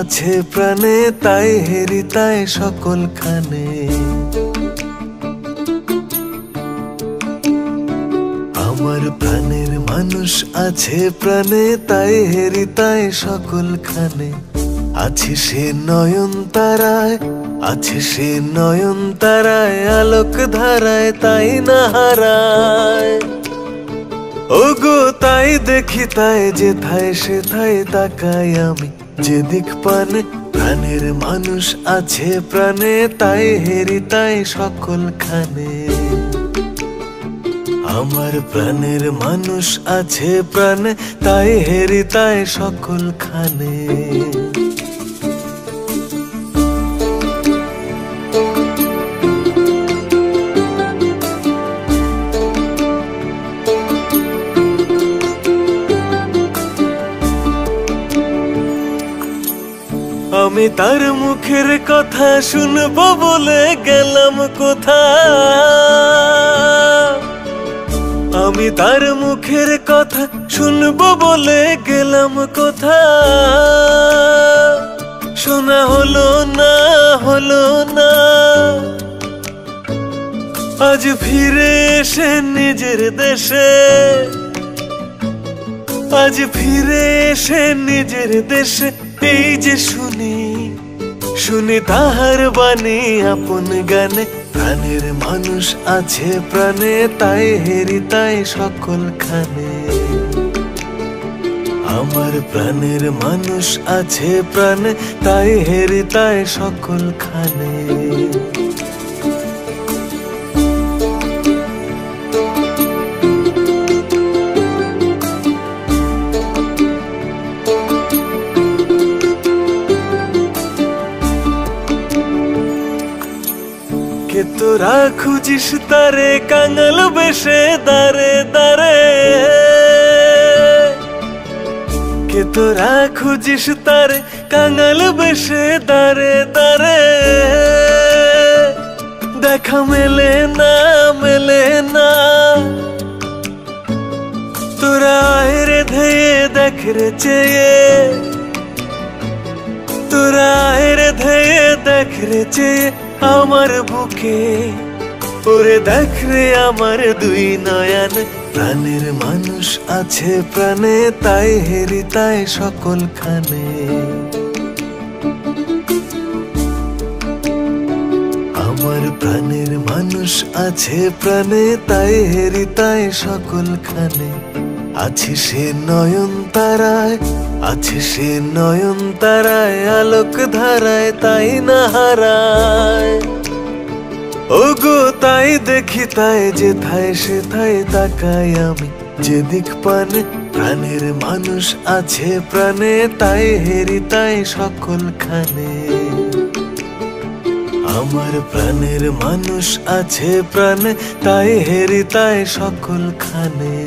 আছে প্রাণে, তাই হেরি তাই সকল খানে। আমার প্রাণের মানুষ আছে প্রাণে, তাই হেরি তাই সকল খানে। আছে সে নয়ন তারায়, আছে সে নয়ন তারায়, আলোক ধারায় তাই না হারায়। ওগো তাই দেখি তাই যেথায় সেথায় তাকাই আমি, যেদিক পানে প্রাণের মানুষ আছে প্রাণে, তাই হেরি তাই সকল খানে। আমার প্রাণের মানুষ আছে প্রাণে, তাই হেরি তাই সকল খানে। আমি তার মুখের কথা শুনবো বলে গেলাম কোথায়, আমি তার মুখের কথা শুনবো বলে গেলাম কোথায়। শোনা হলো না, হলো না, আজ ফিরে এসে নিজের দেশে, আজ ফিরে এসে নিজের দেশে। এই যে শুনি শুনি তাহার বাণী আপন গানে, প্রাণের মানুষ আছে প্রাণে, তাই হেরি তাই সকল খানে। আমার প্রাণের মানুষ আছে প্রাণে, তাই হেরি তাই সকল খানে। কে তোরা খুঁজিস তারে কাঙাল বেশে দারে দারে, কে তোরা খুঁজিস তারে কাঙাল বেশে দারে দারে। দেখা মেলে না, মেলে না, তোরা আয়রে ধেয়ে দেখ রে চেয়ে, তোরা আয়রে ধেয়ে দেখ রে চেয়ে আমার বুকে। ওরে দেখ রে আমার দুই নয়ন, প্রাণের মানুষ আছে প্রাণে, তাই হেরি তাই সকল খানে। আমার প্রাণের মানুষ আছে প্রাণে, তাই হেরি তাই সকল খানে। আছে সে নয়ন তারায়, আছে সে নয়ন তারায়, আলোক ধারায় তাই না হারায়। ওগো তাই দেখি তাই যেথায় সেথায় তাকাই আমি, যেদিক পানে প্রাণের মানুষ আছে প্রাণে, তাই হেরি তাই সকল খানে। আমার প্রাণের মানুষ আছে প্রাণে, তাই হেরি তাই সকল খানে।